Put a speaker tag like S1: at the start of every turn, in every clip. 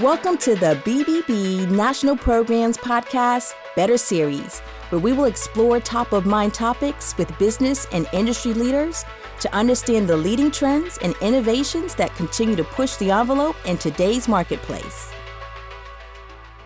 S1: Welcome to the BBB National Programs Podcast Better Series, where we will explore top-of-mind topics with business and industry leaders to understand the leading trends and innovations that continue to push the envelope in today's marketplace.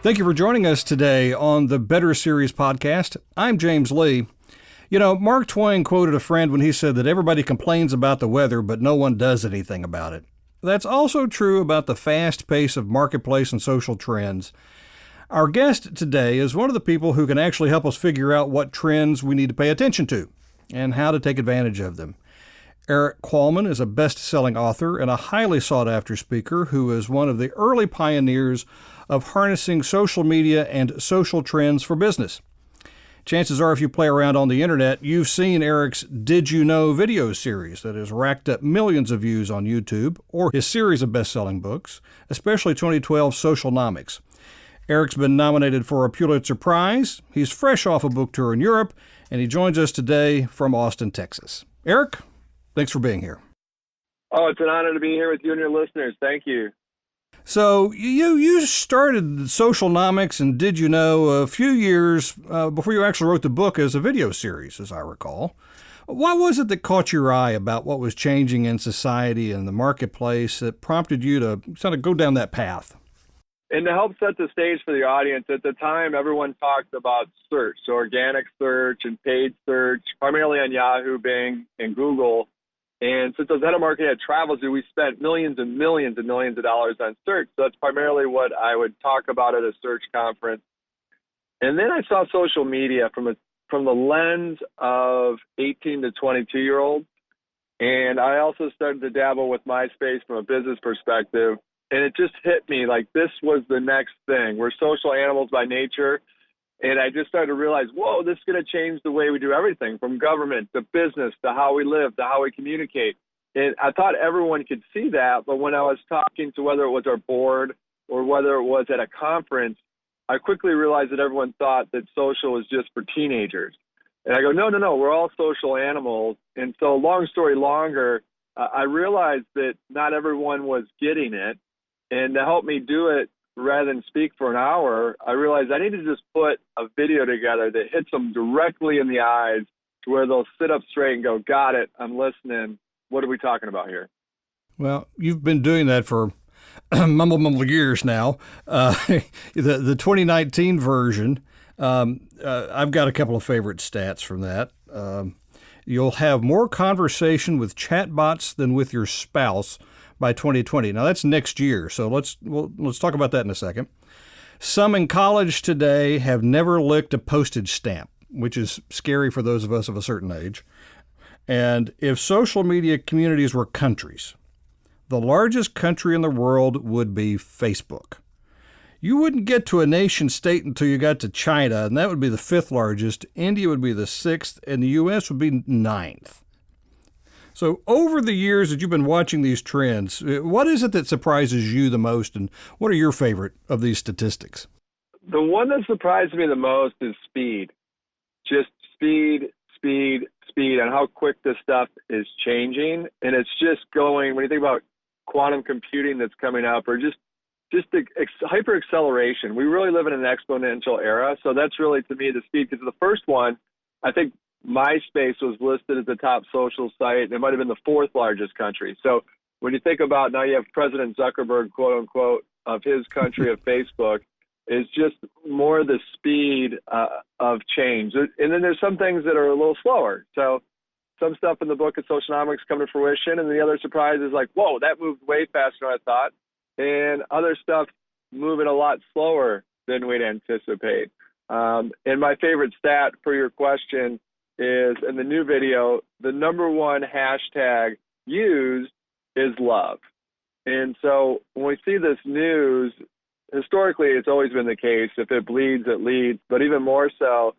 S2: Thank you for joining us today on the Better Series podcast. I'm James Lee. You know, Mark Twain quoted a friend when he said that everybody complains about the weather, but no one does anything about it. That's also true about the fast pace of marketplace and social trends. Our guest today is one of the people who can actually help us figure out what trends we need to pay attention to and how to take advantage of them. Eric Qualman is a best-selling author and a highly sought-after speaker who is one of the early pioneers of harnessing social media and social trends for business. Chances are, if you play around on the internet, you've seen Eric's Did You Know video series that has racked up millions of views on YouTube, or his series of best-selling books, especially 2012 Socialnomics. Eric's been nominated for a Pulitzer Prize. He's fresh off a book tour in Europe, and he joins us today from Austin, Texas. Eric, thanks for being here.
S3: Oh, it's an honor to be here with you and your listeners. Thank you.
S2: So you started Socialnomics and Did You Know a few years before you actually wrote the book as a video series, as I recall. What was it that caught your eye about what was changing in society and the marketplace that prompted you to sort of go down that path?
S3: And to help set the stage for the audience, at the time, everyone talked about search, so organic search and paid search, primarily on Yahoo, Bing, and Google. And since I was head of marketing at Travelzoo, we spent millions and millions and millions of dollars on search. So that's primarily what I would talk about at a search conference. And then I saw social media from the lens of 18 to 22-year-olds. And I also started to dabble with MySpace from a business perspective. And it just hit me like this was the next thing. We're social animals by nature. And I just started to realize, whoa, this is going to change the way we do everything, from government to business to how we live to how we communicate. And I thought everyone could see that, but when I was talking to whether it was our board or whether it was at a conference, I quickly realized that everyone thought that social was just for teenagers. And I go, no, we're all social animals. And so long story longer, I realized that not everyone was getting it. And to help me do it, rather than speak for an hour, I realized I need to just put a video together that hits them directly in the eyes to where they'll sit up straight and go, got it, I'm listening. What are we talking about here?
S2: Well, you've been doing that for mumble years now. The 2019 version, I've got a couple of favorite stats from that. You'll have more conversation with chatbots than with your spouse by 2020. Now that's next year, so let's talk about that in a second. Some in college today have never licked a postage stamp, which is scary for those of us of a certain age. And if social media communities were countries, the largest country in the world would be Facebook. You wouldn't get to a nation state until you got to China, and that would be the 5th largest. India would be the 6th, and the U.S. would be 9th. So over the years that you've been watching these trends, what is it that surprises you the most, and what are your favorite of these statistics?
S3: The one that surprised me the most is speed. Just speed, and how quick this stuff is changing. And it's just going, when you think about quantum computing that's coming up, or just the hyper acceleration, we really live in an exponential era. So that's really, to me, the speed. Because the first one, I think MySpace was listed as the top social site, and it might have been the 4th largest country. So when you think about now, you have President Zuckerberg, quote unquote, of his country of Facebook, is just more the speed of change. And then there's some things that are a little slower. So some stuff in the book of Socialnomics come to fruition, and the other surprise is like, whoa, that moved way faster than I thought. And other stuff moving a lot slower than we'd anticipate. And my favorite stat for your question is, in the new video, the number one hashtag used is love. And so when we see this news, historically it's always been the case, if it bleeds, it leads. But even more so,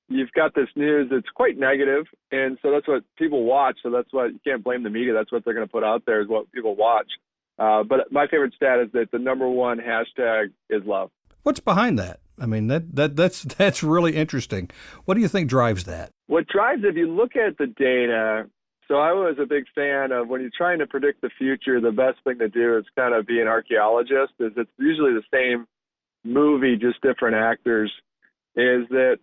S3: you've got this news that's quite negative, and so that's what people watch. So that's what, you can't blame the media. That's what they're going to put out there, is what people watch. But my favorite stat is that the number one hashtag is love.
S2: What's behind that? I mean, that's really interesting. What do you think drives that?
S3: What drives it, if you look at the data, So I was a big fan of when you're trying to predict the future, the best thing to do is kind of be an archaeologist, is it's usually the same movie, just different actors, is that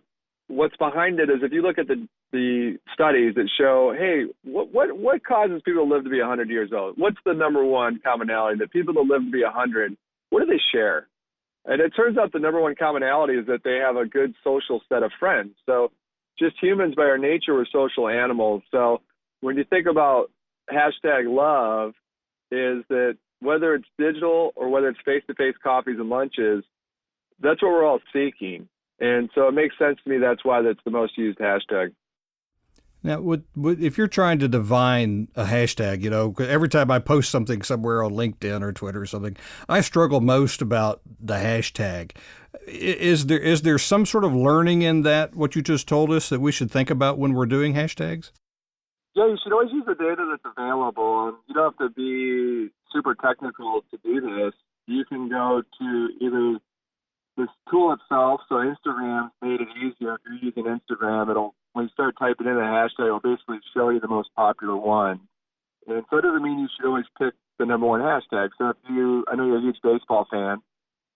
S3: what's behind it is if you look at the studies that show, hey, what causes people to live to be 100 years old? What's the number one commonality? That people that live to be 100, what do they share? And it turns out the number one commonality is that they have a good social set of friends. So just humans by our nature, we're social animals. So when you think about hashtag love, is that whether it's digital or whether it's face-to-face coffees and lunches, that's what we're all seeking. And so it makes sense to me that's why that's the most used hashtag.
S2: Now, if you're trying to divine a hashtag, 'cause every time I post something somewhere on LinkedIn or Twitter or something, I struggle most about the hashtag. Is there some sort of learning in that, what you just told us, that we should think about when we're doing hashtags?
S3: Yeah, you should always use the data that's available. And you don't have to be super technical to do this. You can go to either this tool itself, so Instagram made it easier. If you're using Instagram, when you start typing in a hashtag, it'll basically show you the most popular one. And so it doesn't mean you should always pick the number one hashtag. So I know you're a huge baseball fan,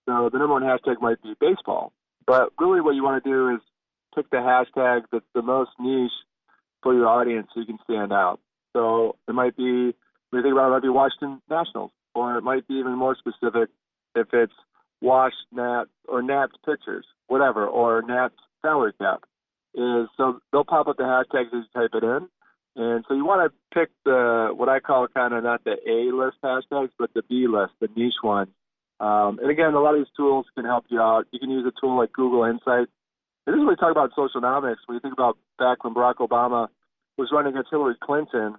S3: so the number one hashtag might be baseball. But really what you want to do is pick the hashtag that's the most niche for your audience so you can stand out. So it might be, when you think about it, it might be Washington Nationals, or it might be even more specific if it's Wash Nat or Nat's pictures, whatever, or Nat's salary cap. So they'll pop up the hashtags as you type it in. And so you want to pick what I call kind of not the A-list hashtags, but the B-list, the niche ones. And again, a lot of these tools can help you out. You can use a tool like Google Insights. And this is what we talk about socialnomics. When you think about back when Barack Obama was running against Hillary Clinton,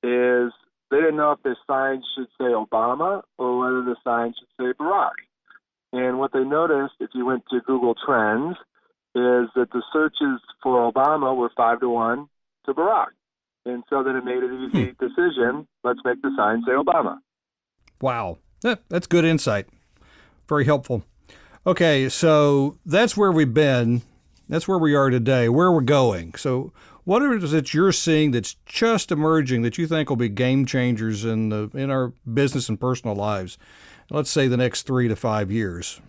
S3: is they didn't know if the sign should say Obama or whether the sign should say Barack. And what they noticed, if you went to Google Trends, is that the searches for Obama were 5-1 to Barack. And so then it made an easy decision. Let's make the sign say Obama.
S2: Wow. That's good insight. Very helpful. Okay, so that's where we've been. That's where we are today, where we're going. So what is it you're seeing that's just emerging that you think will be game changers in our business and personal lives? Let's say the next 3 to 5 years.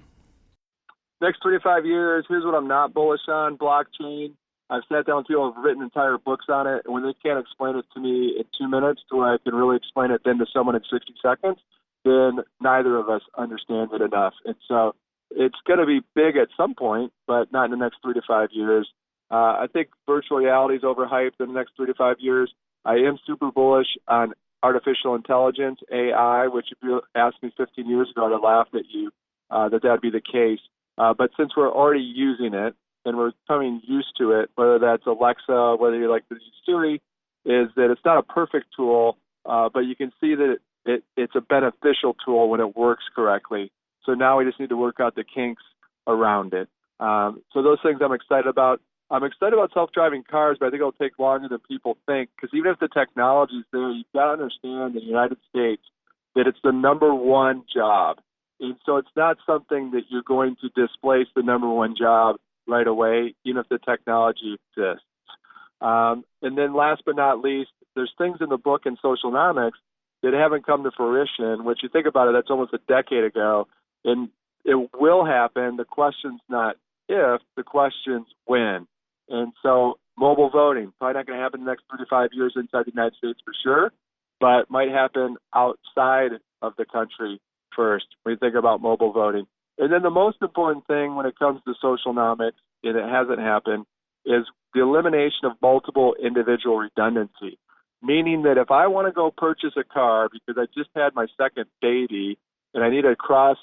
S3: Next 3 to 5 years, here's what I'm not bullish on: blockchain. I've sat down with people who have written entire books on it, and when they can't explain it to me in 2 minutes to where I can really explain it then to someone in 60 seconds, then neither of us understand it enough. And so it's going to be big at some point, but not in the next 3 to 5 years. I think virtual reality is overhyped in the next 3 to 5 years. I am super bullish on artificial intelligence, AI, which if you asked me 15 years ago, I'd have laughed at you that'd be the case. But since we're already using it and we're becoming used to it, whether that's Alexa, whether you like to use Siri, is that it's not a perfect tool, but you can see that it's a beneficial tool when it works correctly. So now we just need to work out the kinks around it. So those things I'm excited about. I'm excited about self-driving cars, but I think it'll take longer than people think, because even if the technology is there, you've got to understand in the United States that it's the number one job. And so it's not something that you're going to displace the number one job right away, even if the technology exists. And then last but not least, there's things in the book in Socialnomics that haven't come to fruition, which you think about it, that's almost a decade ago. And it will happen. The question's not if, the question's when. And so mobile voting, probably not going to happen in the next 3 to 5 years inside the United States for sure, but might happen outside of the country first when you think about mobile voting. And then the most important thing when it comes to socialnomics, and it hasn't happened, is the elimination of multiple individual redundancy, meaning that if I want to go purchase a car because I just had my second baby and I need a cross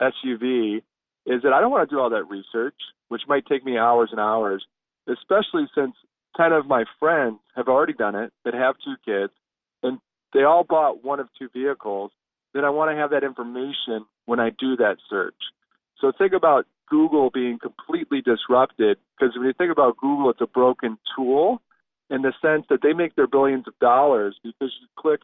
S3: SUV, is that I don't want to do all that research, which might take me hours and hours, especially since 10 of my friends have already done it that have 2 kids, and they all bought one of 2 vehicles. Then I want to have that information when I do that search. So think about Google being completely disrupted, because when you think about Google, it's a broken tool in the sense that they make their billions of dollars because you click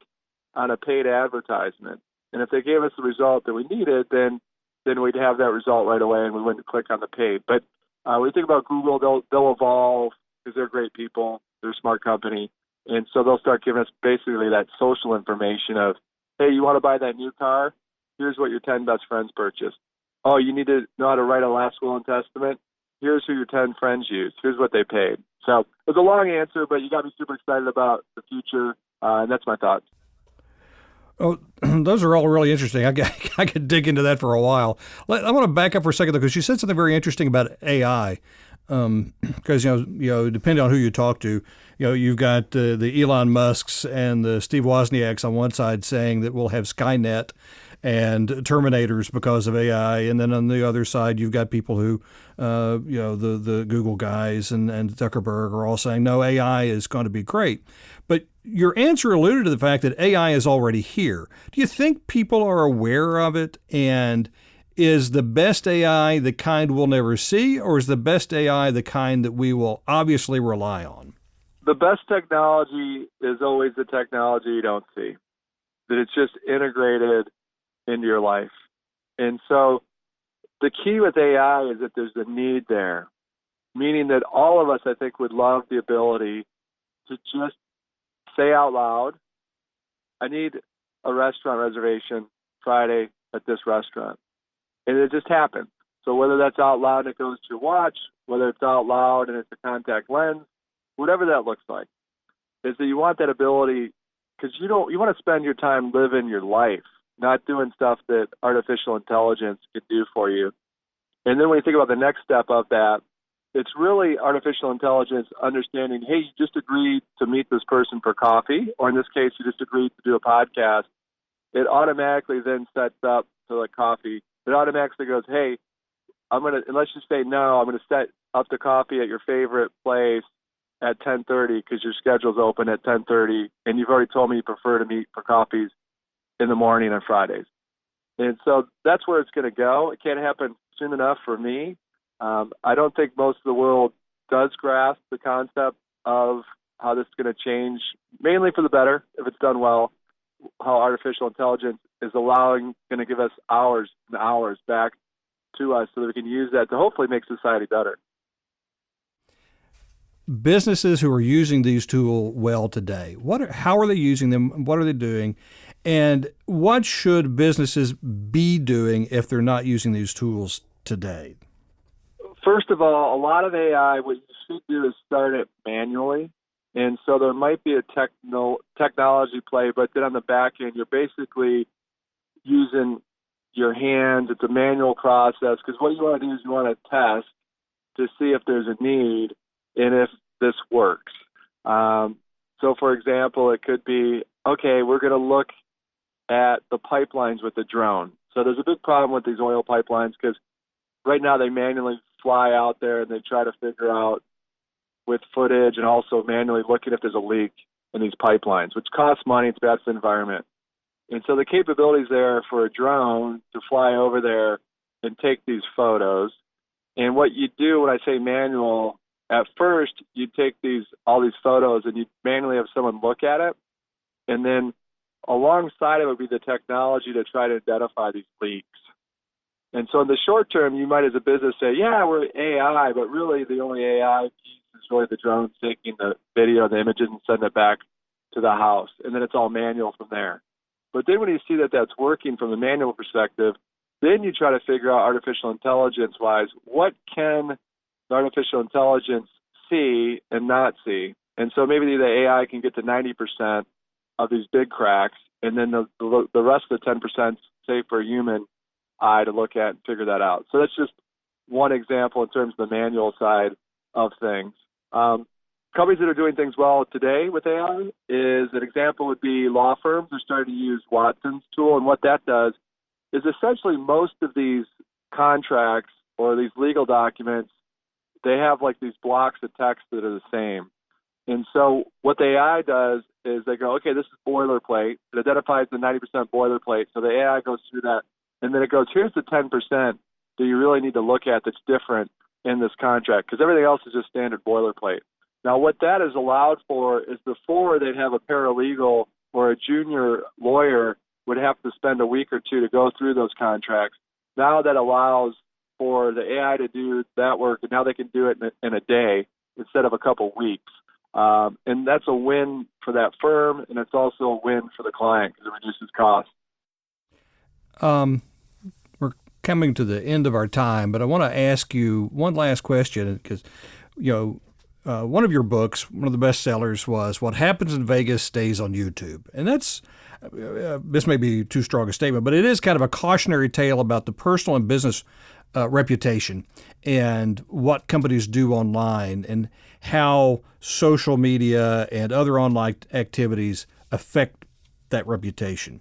S3: on a paid advertisement. And if they gave us the result that we needed, then we'd have that result right away and we wouldn't click on the paid. But when you think about Google, they'll evolve because they're great people. They're a smart company. And so they'll start giving us basically that social information of, hey, you want to buy that new car? Here's what your 10 best friends purchased. Oh, you need to know how to write a last will and testament? Here's who your 10 friends used. Here's what they paid. So it's a long answer, but you got me super excited about the future, and that's my thoughts.
S2: Oh, those are all really interesting. I could dig into that for a while. I want to back up for a second, though, because you said something very interesting about AI. Because depending on who you talk to, you've got the Elon Musks and the Steve Wozniaks on one side saying that we'll have Skynet and Terminators because of AI, and then on the other side you've got people who, the Google guys and Zuckerberg are all saying no, AI is going to be great. But your answer alluded to the fact that AI is already here. Do you think people are aware of it? And is the best AI the kind we'll never see, or is the best AI the kind that we will obviously rely on?
S3: The best technology is always the technology you don't see, that it's just integrated into your life. And so the key with AI is that there's a need there, meaning that all of us, I think, would love the ability to just say out loud, I need a restaurant reservation Friday at this restaurant. And it just happens. So whether that's out loud and it goes to your watch, whether it's out loud and it's a contact lens, whatever that looks like, is that you want that ability, because you want to spend your time living your life, not doing stuff that artificial intelligence can do for you. And then when you think about the next step of that, it's really artificial intelligence understanding, hey, you just agreed to meet this person for coffee, or in this case, you just agreed to do a podcast. It automatically then sets up to the coffee. It automatically goes, hey, unless you say no, I'm going to set up the coffee at your favorite place at 10:30 because your schedule's open at 10:30, and you've already told me you prefer to meet for coffees in the morning on Fridays. And so that's where it's going to go. It can't happen soon enough for me. I don't think most of the world does grasp the concept of how this is going to change, mainly for the better, if it's done well, how artificial intelligence is going to give us hours and hours back to us so that we can use that to hopefully make society better.
S2: Businesses who are using these tools well today, how are they using them? What are they doing? And what should businesses be doing if they're not using these tools today?
S3: First of all, a lot of AI, what you should do is start it manually. And so there might be a technology play, but then on the back end, you're basically using your hands. It's a manual process, because what you want to do is you want to test to see if there's a need and if this works. So, for example, it could be, okay, we're going to look at the pipelines with the drone. So there's a big problem with these oil pipelines, because right now they manually fly out there and they try to figure out with footage and also manually looking if there's a leak in these pipelines, which costs money. It's bad for the environment. And so the capabilities there for a drone to fly over there and take these photos. And what you do when I say manual, at first you take all these photos and you manually have someone look at it. And then alongside it would be the technology to try to identify these leaks. And so in the short term, you might as a business say, yeah, we're AI, but really the only AI piece is really the drone taking the video, the images, and sending it back to the house. And then it's all manual from there. But then when you see that that's working from the manual perspective, then you try to figure out artificial intelligence-wise, what can the artificial intelligence see and not see? And so maybe the AI can get to 90% of these big cracks, and then the rest of the 10% safe for a human eye to look at and figure that out. So that's just one example in terms of the manual side of things. Companies that are doing things well today with AI is an example would be law firms. They're starting to use Watson's tool, and what that does is essentially most of these contracts or these legal documents, they have like these blocks of text that are the same. And so what the AI does is they go, okay, this is boilerplate. It identifies the 90% boilerplate. So the AI goes through that, and then it goes, here's the 10% that you really need to look at that's different in this contract, because everything else is just standard boilerplate. Now, what that is allowed for is before they'd have a paralegal or a junior lawyer would have to spend a week or two to go through those contracts. Now that allows for the AI to do that work, and now they can do it in a day instead of a couple weeks. And that's a win for that firm, and it's also a win for the client because it reduces costs.
S2: We're coming to the end of our time, but I want to ask you one last question because, one of your books, one of the best sellers was What Happens in Vegas Stays on YouTube. And that's, this may be too strong a statement, but it is kind of a cautionary tale about the personal and business reputation and what companies do online and how social media and other online activities affect that reputation.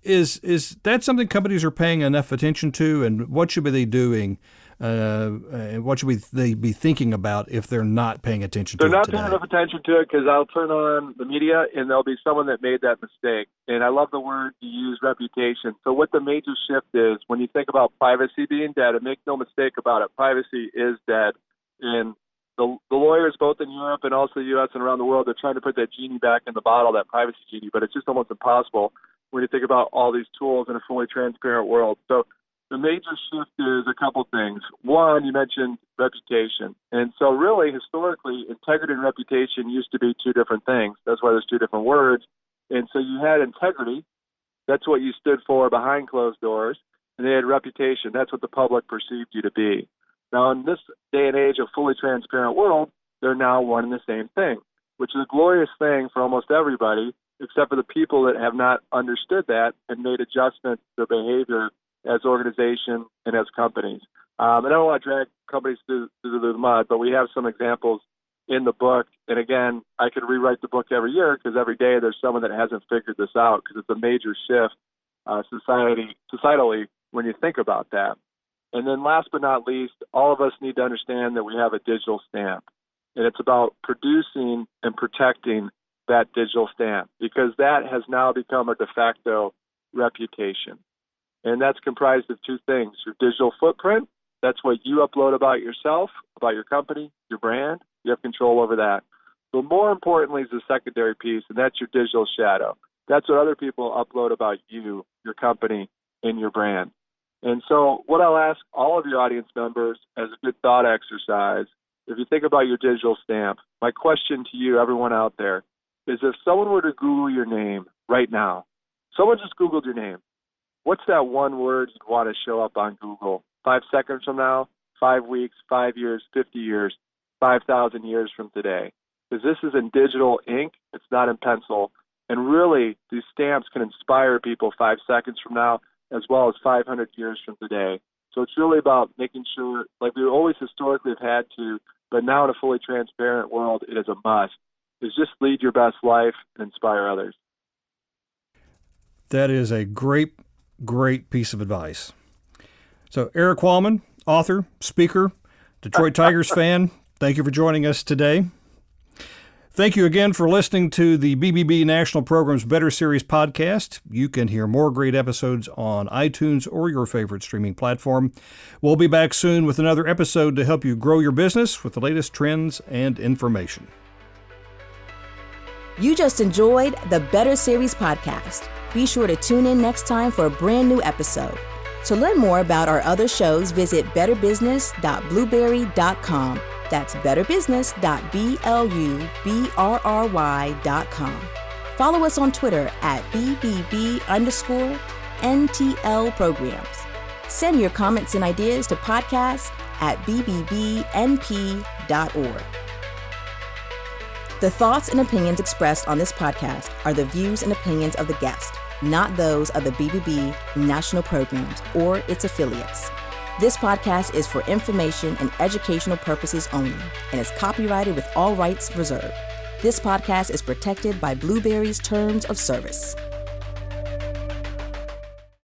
S2: Is that something companies are paying enough attention to, and what should they be doing? And what should they be thinking about if they're not paying attention to it today?
S3: They're not paying enough attention to it because I'll turn on the media and there'll be someone that made that mistake. And I love the word you use, reputation. So what the major shift is, when you think about privacy being dead, and make no mistake about it, privacy is dead. And the lawyers, both in Europe and also the U.S. and around the world, they're trying to put that genie back in the bottle, that privacy genie, but it's just almost impossible when you think about all these tools in a fully transparent world. So the major shift is a couple things. One, you mentioned reputation. And so really, historically, integrity and reputation used to be two different things. That's why there's two different words. And so you had integrity. That's what you stood for behind closed doors. And they had reputation. That's what the public perceived you to be. Now, in this day and age of fully transparent world, they're now one and the same thing, which is a glorious thing for almost everybody, except for the people that have not understood that and made adjustments to their behavior as organizations and as companies. And I don't want to drag companies through the mud, but we have some examples in the book. And again, I could rewrite the book every year because every day there's someone that hasn't figured this out because it's a major shift societally when you think about that. And then last but not least, all of us need to understand that we have a digital stamp. And it's about producing and protecting that digital stamp because that has now become a de facto reputation. And that's comprised of two things. Your digital footprint, that's what you upload about yourself, about your company, your brand. You have control over that. But more importantly is the secondary piece, and that's your digital shadow. That's what other people upload about you, your company, and your brand. And so what I'll ask all of your audience members as a good thought exercise, if you think about your digital stamp, my question to you, everyone out there, is if someone were to Google your name right now, someone just Googled your name, what's that one word you'd want to show up on Google 5 seconds from now, 5 weeks, 5 years, 50 years, 5,000 years from today? Because this is in digital ink, it's not in pencil. And really, these stamps can inspire people 5 seconds from now, as well as 500 years from today. So it's really about making sure, like we always historically have had to, but now in a fully transparent world, it is a must, is just lead your best life and inspire others.
S2: That is a great piece of advice. So Eric Qualman, author, speaker, Detroit Tigers fan, thank you for joining us today. Thank you again for listening to the BBB National Program's Better Series podcast. You can hear more great episodes on iTunes or your favorite streaming platform. We'll be back soon with another episode to help you grow your business with the latest trends and information.
S1: You just enjoyed the Better Series podcast. Be sure to tune in next time for a brand new episode. To learn more about our other shows, visit betterbusiness.blueberry.com. That's betterbusiness.blueberry.com. Follow us on Twitter at BBB_NTL programs. Send your comments and ideas to podcasts at bbbnp.org. The thoughts and opinions expressed on this podcast are the views and opinions of the guest, not those of the BBB National Programs or its affiliates. This podcast is for information and educational purposes only and is copyrighted with all rights reserved. This podcast is protected by Blueberry's Terms of Service.